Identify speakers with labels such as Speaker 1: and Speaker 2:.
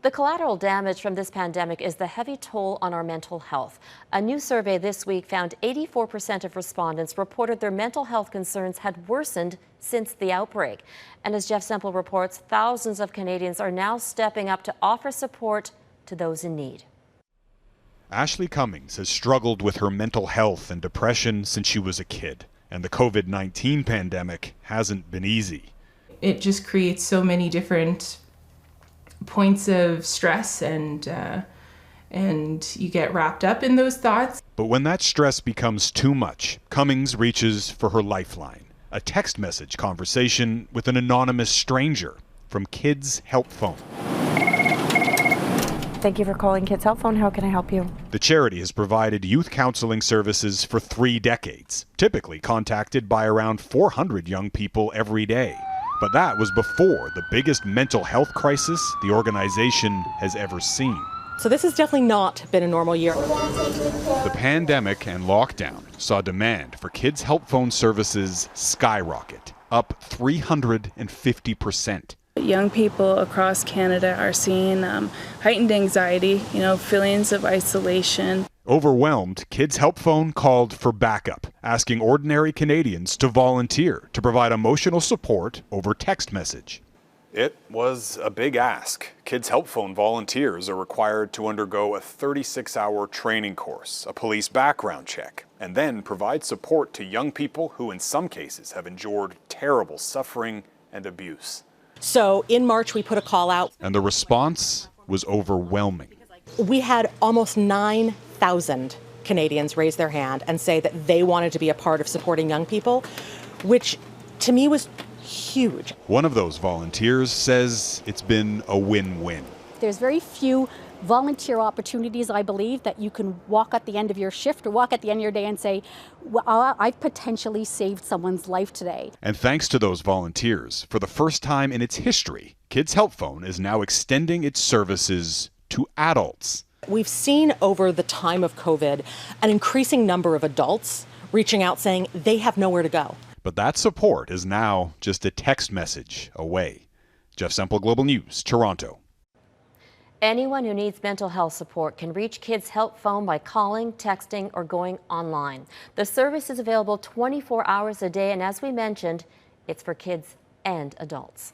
Speaker 1: The collateral damage from this pandemic is the heavy toll on our mental health. A new survey this week found 84% of respondents reported their mental health concerns had worsened since the outbreak. And as Jeff Semple reports, thousands of Canadians are now stepping up to offer support to those in need.
Speaker 2: Ashley Cummings has struggled with her mental health and depression since she was a kid, and the COVID-19 pandemic hasn't been easy.
Speaker 3: It just creates so many different points of stress, and you get wrapped up in those thoughts.
Speaker 2: But when that stress becomes too much, Cummings reaches for her lifeline, a text message conversation with an anonymous stranger from Kids Help Phone.
Speaker 4: Thank you for calling Kids Help Phone. How can I help you?
Speaker 2: The charity has provided youth counseling services for 3 decades, typically contacted by around 400 young people every day. But that was before the biggest mental health crisis the organization has ever seen.
Speaker 5: So this has definitely not been a normal year.
Speaker 2: The pandemic and lockdown saw demand for Kids Help Phone services skyrocket, up 350%.
Speaker 6: Young people across Canada are seeing heightened anxiety, feelings of isolation.
Speaker 2: Overwhelmed, Kids Help Phone called for backup, asking ordinary Canadians to volunteer to provide emotional support over text message. It was a big ask. Kids Help Phone volunteers are required to undergo a 36-hour training course, a police background check, and then provide support to young people who in some cases have endured terrible suffering and abuse.
Speaker 5: So in March, we put a call out.
Speaker 2: And the response was overwhelming.
Speaker 5: We had almost 9,000 Canadians raise their hand and say that they wanted to be a part of supporting young people, which to me was huge.
Speaker 2: One of those volunteers says it's been a win-win.
Speaker 7: There's very few volunteer opportunities, I believe, that you can walk at the end of your shift or walk at the end of your day and say, well, I've potentially saved someone's life today.
Speaker 2: And thanks to those volunteers, for the first time in its history, Kids Help Phone is now extending its services to adults.
Speaker 5: We've seen over the time of COVID an increasing number of adults reaching out saying they have nowhere to go.
Speaker 2: But that support is now just a text message away. Jeff Semple, Global News, Toronto.
Speaker 1: Anyone who needs mental health support can reach Kids Help Phone by calling, texting, or going online. The service is available 24 hours a day, and as we mentioned, it's for kids and adults.